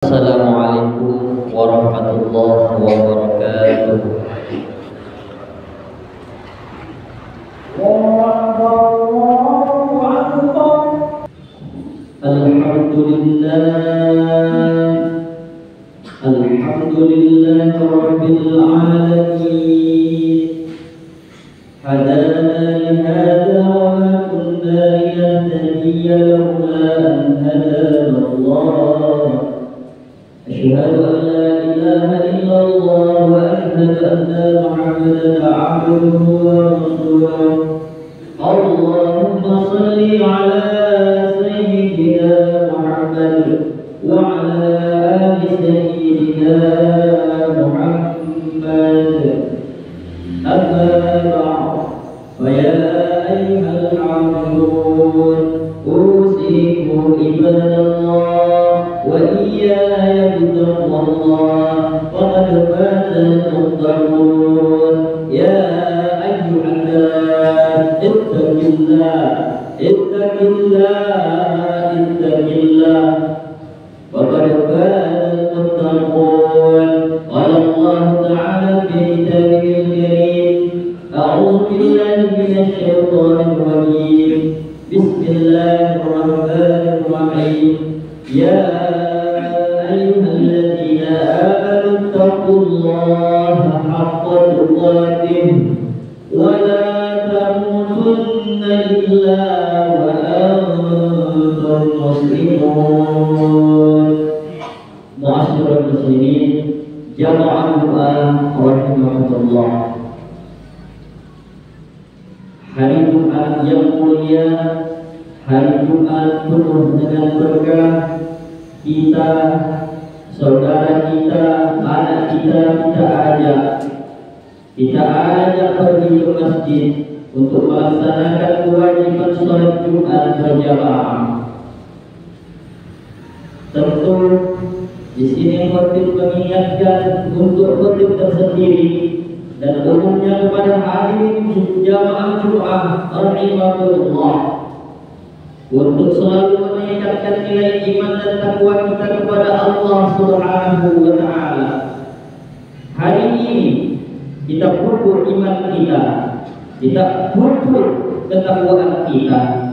Assalamualaikum warahmatullahi wabarakatuh. Alhamdulillah rabbil alamin. Hadana li hadha wa ma kunna linahtadiya laula an hadana Allah. أشهد أن لا إله إلا الله وأشهد أن محمدا عبده ورسوله. اللهم صل على سيدنا محمد وعلى آل سيدنا محمد. أما بعد فيا أيها العابدون أوصيكم عباد الله وإياي بتقوى الله فقد فاز المتقون. يا أيها الناس اتق الله اتق الله اتق الله فقد فاز المتقون. قال الله تعالى في كتابه الكريم: أعوذ بالله من الشيطان الرجيم. بسم الله الرحمن الرحيم. يا أيها الذين آمنوا اتقوا الله حق تقاته ولا تموتن إلا وأنتم مسلمون. Ma'asyiral muslimin, jamaah doa rahimahullah. Hari Jumat yang mulia, hari Jumat penuh dengan berkah. Kita, saudara kita, anak kita ajak pergi ke masjid untuk melaksanakan kewajiban sholat Jumat berjamaah. Tentu di sini khatib mengingatkan untuk khatib tersendiri dan umumnya kepada hadirin jamaah Jumat rahimahullah untuk selalu meningkatkan nilai iman dan takwa kita kepada Allah Subhanahu wa taala. Hari ini kita pupuk iman kita pupuk ketakwaan kita.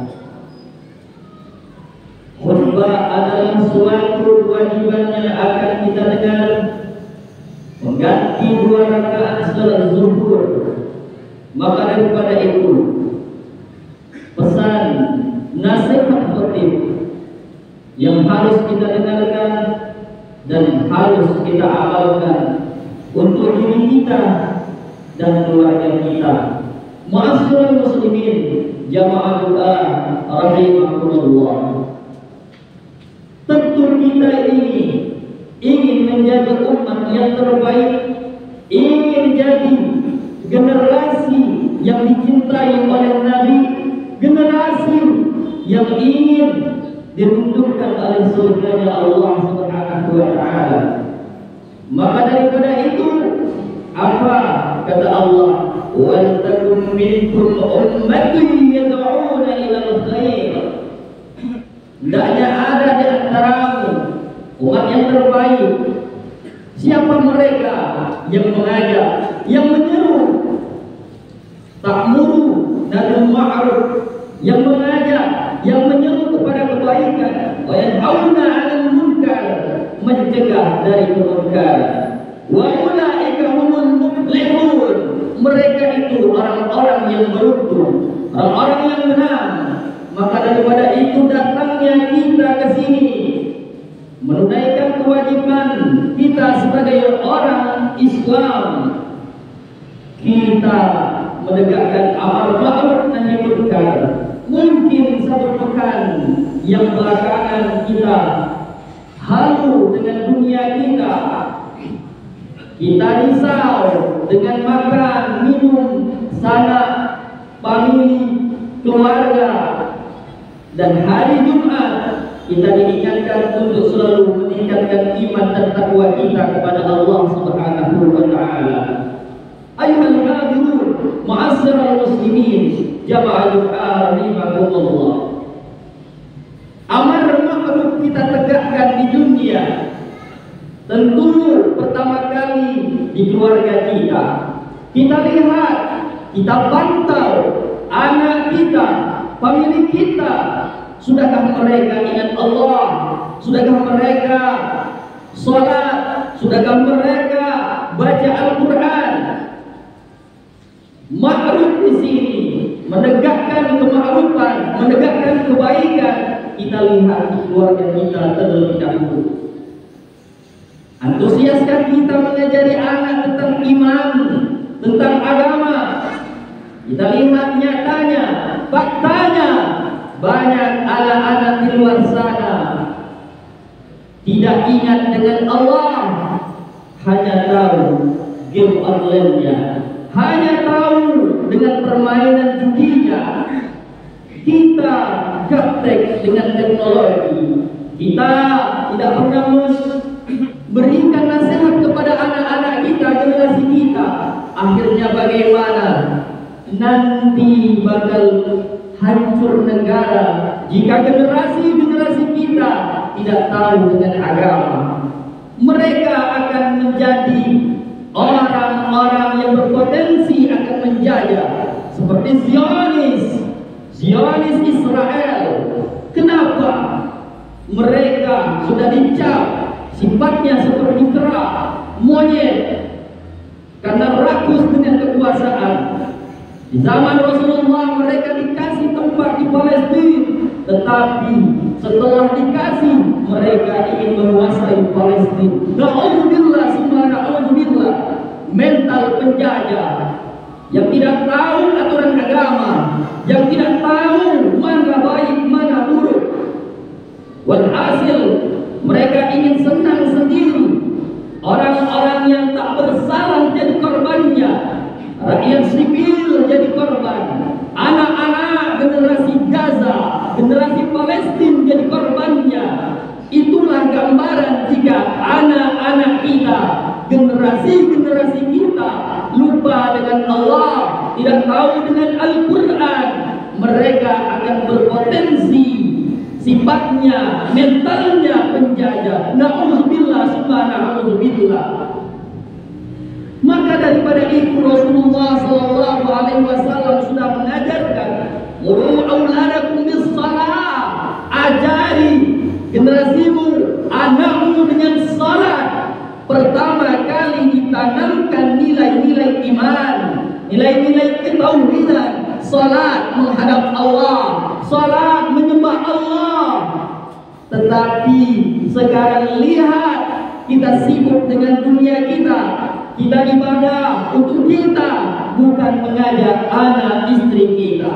Khutbah adalah suatu kewajiban yang akan kita dengar mengganti 2 rakaat salat zuhur. Maka daripada itu, pesan nasihat khatib yang harus kita dengarkan dan harus kita amalkan untuk diri kita dan keluarga kita. Ma'asyiral muslimin, jamaah doa rahimahullah. Tentu kita ini ingin menjadi umat yang terbaik, ingin jadi generasi yang dicintai oleh Nabi, generasi yang ingin dirundukkan oleh surganya Allah Subhanahu wa taala. Maka daripada itu, apa kata Allah? Wal takum minkum ummatun yad'una ila al-khair. Hendaknya ada di antaramu umat yang terbaik. Siapa mereka yang mengajak, yang menyeru ta'muru dan ma'ruf, yang mengajak, yang menyeru kepada kebaikan, wa yanhauna 'anil munkar, mencegah dari kemungkaran. Wa ulaika humul muflihun. Mereka itu orang-orang yang beruntung, orang-orang yang menang. Maka daripada itu datangnya kita ke sini menunaikan kewajiban kita sebagai orang Islam. Kita menegakkan amal ma'ruf nahi munkar. Mungkin 1 pekan yang belakangan kita halu dengan dunia kita. Kita risau dengan makan, minum, sanak, famili, keluarga. Dan hari Jumat kita diingatkan untuk selalu meningkatkan iman dan takwa kita kepada Allah Subhanahu wa taala. Ayyuhal hadirun, ma'asyiral muslimin, jamaah doa rahimahullah. Amar ma'ruf kita tegakkan di dunia Tentu pertama kali di keluarga kita. Kita lihat, kita pantau anak kita, pemilik kita. Sudahkah mereka ingat Allah? Sudahkah mereka sholat? Sudahkah mereka baca Al-Quran? Ma'ruf di sini menegakkan kema'rufan, menegakkan kebaikan. Kita lihat di keluarga kita terlebih dahulu. Antusiaskah kita mengajari anak tentang iman, tentang agama? Kita lihat nyatanya, faktanya, banyak anak-anak di luar sana tidak ingat dengan Allah, hanya tahu game online-nya, hanya tahu dengan permainan judinya. Kita gaptek dengan teknologi. Kita tidak pernah berikan nasihat kepada anak-anak kita, generasi kita. Akhirnya bagaimana? Nanti bakal hancur negara jika generasi-generasi kita tidak tahu dengan agama. Mereka akan menjadi orang-orang yang berpotensi akan menjajah, seperti Zionis Israel. Kenapa? Mereka sudah dicap sifatnya seperti kera, monyet, karena rakus dengan kekuasaan. Di zaman Rasulullah mereka dikasih tempat di Palestina, tetapi setelah dikasih mereka ingin menguasai Palestina. Na'udzubillah, summa na'udzubillah. Mental penjajah yang tidak tahu aturan agama, yang tidak tahu mana baik mana buruk. Walhasil mereka ingin senang sendiri. Orang-orang yang tak bersalah jadi korbannya, rakyat sipil jadi korban, anak-anak generasi Gaza, generasi Palestina jadi korbannya. Itulah gambaran jika anak-anak kita, generasi-generasi kita lupa dengan Allah, tidak tahu dengan Al-Quran, mereka akan berpotensi sifatnya, mentalnya penjajah. Na'udzubillah, summa na'udzubillah. Maka daripada itu Rasulullah SAW sudah mengajarkan, muru auladakum bis shalah, ajari generasimu, anakmu dengan salat. Pertama kali ditanamkan nilai-nilai iman, nilai-nilai ketauhidan. Salat menghadap Allah, salat menyembah Allah. Tetapi sekarang lihat, kita sibuk dengan dunia kita. Kita ibadah untuk kita, bukan mengajak anak istri kita.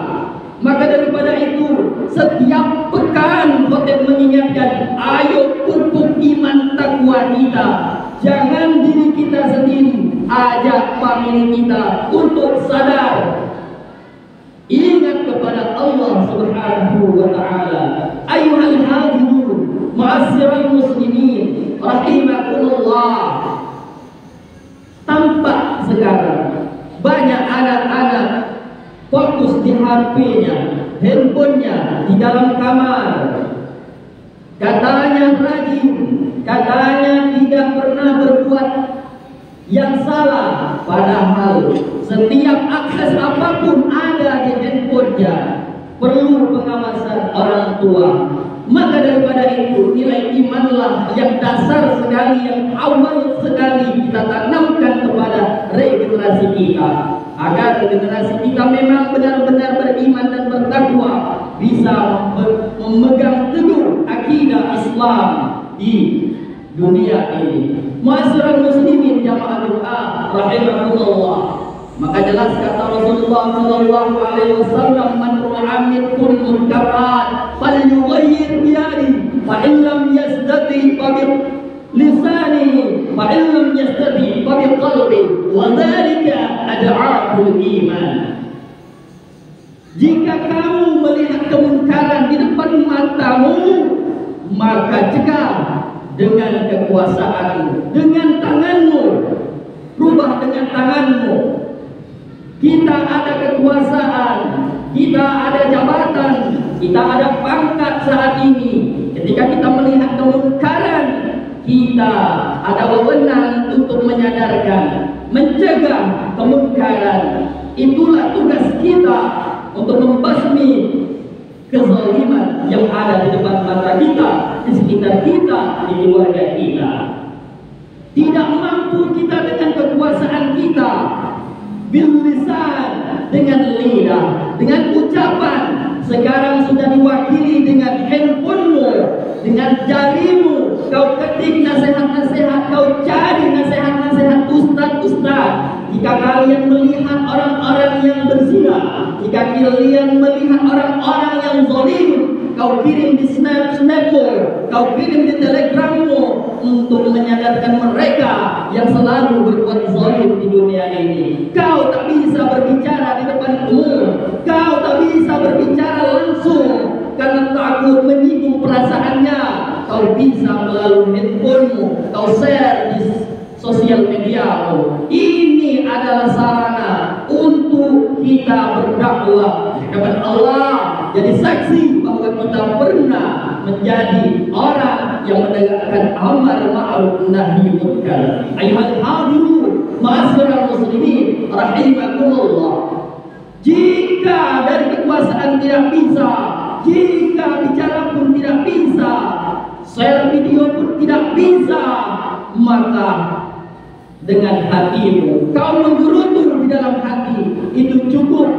Maka daripada itu, setiap pekan khotib mengingatkan, ayo pupuk iman takwa kita. Jangan diri kita sendiri, ajak famili kita untuk sadar. Ingat kepada Allah Subhanahu wa ta'ala. Ayuhal hadirun, ma'asyiral muslimin, rahimakumullah. Tampak sekarang banyak anak-anak fokus di HP-nya, handphonenya, di dalam kamar. Katanya rajin, katanya tidak pernah berbuat yang salah, padahal setiap akses apapun ada di handphonenya. Perlu pengawasan orang tua. Maka daripada itu, nilai imanlah yang dasar sekali, yang awal sekali kita tanamkan kepada regenerasi kita, agar generasi kita memang benar-benar beriman dan bertakwa, bisa memegang teguh akidah Islam di dunia ini. Ma'asyiral muslimin jamaah doa rahimakumullah. Maka jelas kata Rasulullah sallallahu alaihi wasallam, man ra'a minkum munkaran falyughayyir biyadihi, fa in lam yastati fa bi lisanihi, fa in lam yastati fa bi qalbihi, wa dzalika ad'aful iman. Jika kamu melihat kemungkaran di depan matamu, maka cegah dengan kekuasaanmu, dengan tanganmu. Rubah dengan tanganmu. Kita ada kekuasaan, kita ada jabatan, kita ada pangkat saat ini. Ketika kita melihat kemungkaran, kita ada wewenang untuk menyadarkan, mencegah kemungkaran. Itulah tugas kita untuk membasmi kezaliman yang ada di depan mata kita, di sekitar kita, di keluarga kita. Tidak mampu kita dengan kekuasaan kita, bil lisan, dengan lidah, dengan ucapan. Sekarang sudah diwakili dengan handphonemu, dengan jarimu. Kau ketik nasihat-nasihat, kau cari nasihat-nasihat ustaz-ustaz. Jika kalian melihat orang-orang yang berzina, jika kalian melihat orang-orang yang zalim, kau kirim di snapmu, kau kirim di telegrammu untuk menyadarkan mereka yang selalu berbuat zalim di dunia ini. Kau tak bisa berbicara di depan umum, kau tak bisa berbicara langsung karena takut menyinggung perasaannya. Kau bisa melalui handphonemu, kau share di sosial mediamu. Ini adalah sarana untuk kita berdakwah kepada Allah, jadi saksi bahwa kita pernah menjadi orang yang menegakkan amar ma'ruf nahi munkar. Ayuhal hadirun, ma'asyiral muslimin rahimakumullah. Jika dari kekuasaan tidak bisa, jika bicara pun tidak bisa, share video pun tidak bisa, maka dengan hatimu kau menggerutu di dalam hati, itu cukup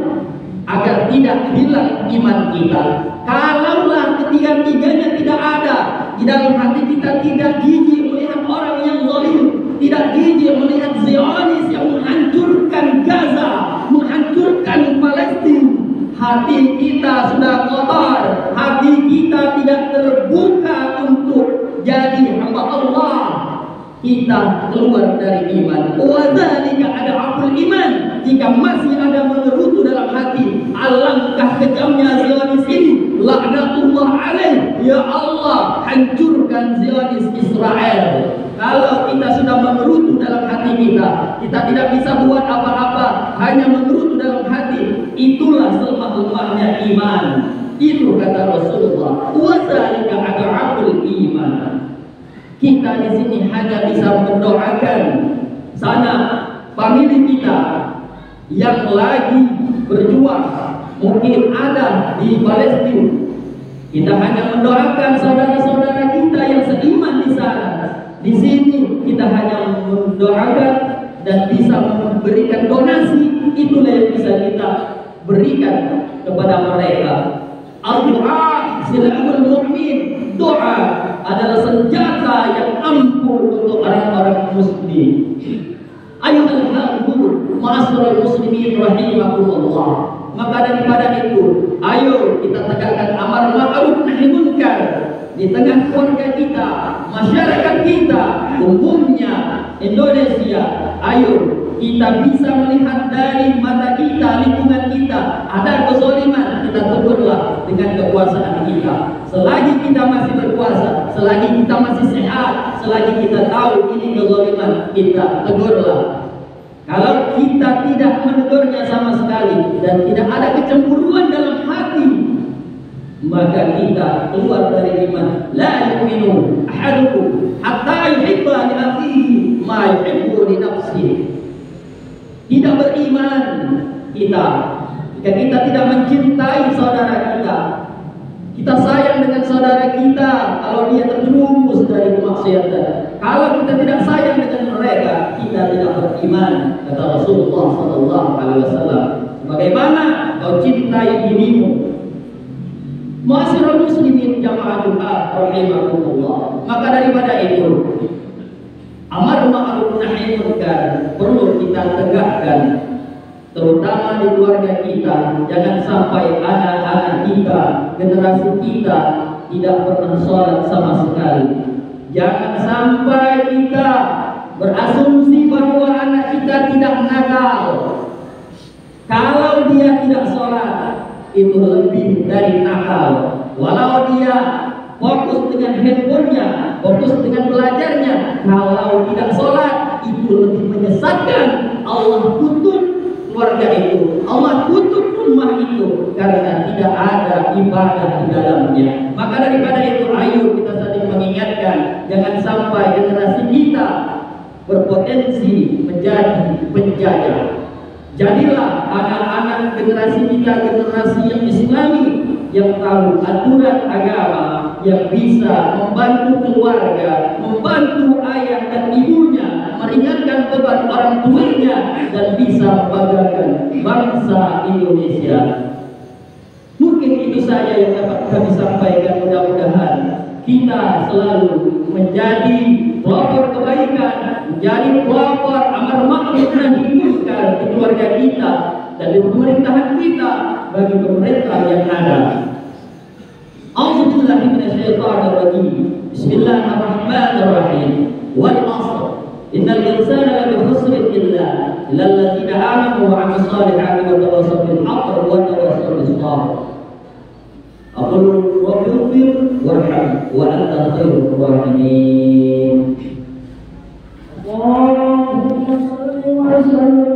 agar tidak hilang iman kita. Kalaulah ketiga-tiganya tidak ada di dalam hati kita, tidak jijik melihat orang yang zalim, tidak jijik melihat Zionis yang menghancurkan Gaza, menghancurkan Palestina, hati kita sudah kotor, hati kita tidak terbuka untuk jadi hamba Allah, kita keluar dari iman. Wadzalika ad'aful iman. Jika masih ada mengerutu dalam hati, alangkah kejamnya Zionis ini. Laknatullah alaih. Ya Allah, hancurkan Zionis Israel. Kalau kita sudah mengerutu dalam hati kita, kita tidak bisa buat apa-apa, hanya mengerutu dalam hati. Itulah selemah-lemahnya iman. Itu kata Rasulullah. Wadzalika ad'aful iman. Kita di sini hanya bisa mendoakan sana famili kita yang lagi berjuang, mungkin ada di Palestina. Kita hanya mendoakan saudara-saudara kita yang seiman di sana. Di sini kita hanya mendoakan dan bisa memberikan donasi. Itulah yang bisa kita berikan kepada mereka. Al-du'a silahul mu'min. Doa adalah senjata yang ampuh untuk orang-orang muslim. Ayuhal hadirun, ma'asyiral muslimin rahimakumullah. Maka daripada itu, ayo kita tegakkan amar ma'ruf nahi munkar di tengah keluarga kita, masyarakat kita, umumnya Indonesia. Ayo kita bisa melihat dari mata kita, lingkungan kita ada kezaliman, kita tegurlah dengan kekuasaan kita. Selagi kita masih berkuasa, selagi kita masih sehat, selagi kita tahu ini kezaliman, kita tegurlah. Kalau kita tidak menegurnya sama sekali dan tidak ada kecemburuan dalam hati, maka kita keluar dari iman. La yu'minu ahadukum hatta yuhibba li akhihi ma yuhibbu li nafsihi. Tidak beriman kita jika kita tidak mencintai saudara kita. Kita sayang dengan saudara kita kalau dia terjerumus dari kemaksiatan. Kalau kita tidak sayang dengan mereka, kita tidak beriman, kata Rasulullah SAW. Bagaimana kau cintai dirimu? Ma'asyiral muslimin jamaah Jumat rahimakumullah. Maka daripada itu, amar ma'ruf nahi munkar perlu kita tegakkan, terutama di keluarga kita. Jangan sampai anak-anak kita, generasi kita tidak pernah sholat sama sekali. Jangan sampai kita berasumsi bahwa anak kita tidak nakal. Kalau dia tidak sholat, itu lebih dari nakal. Walau dia fokus dengan handphonenya, fokus dengan belajarnya, kalau tidak sholat, itu lebih menyesatkan. Allah tutup keluarga itu, Allah tutup rumah itu karena tidak ada ibadah di dalamnya. Maka daripada itu, ayo kita saling mengingatkan mengingatkan jangan sampai generasi kita berpotensi menjadi penjajah. Jadilah anak-anak generasi kita generasi yang Islami, yang tahu aturan agama, yang bisa membantu keluarga, membantu ayah dan ibunya, meringankan beban orang tuanya, dan bisa membanggakan bangsa Indonesia. Mungkin itu saja yang dapat kami sampaikan. Mudah-mudahan kita selalu menjadi pelopor kebaikan, menjadi pelopor amar ma'ruf nahi munkar di keluarga kita dan di pemerintahan kita bagi pemerintah yang ada. A'udzubillahi minasyaitonir rajim. Bismillahirrahmanirrahim. Wal 'ashr. Innal insana lafi khusrin illa alladzina amanu wa 'amilus solihati wa tawassaw bil haqqi wa tawassaw bis sabr. Aqul rabbighfir warham wa anta khairur rahimin. Allahumma shalli wa sallim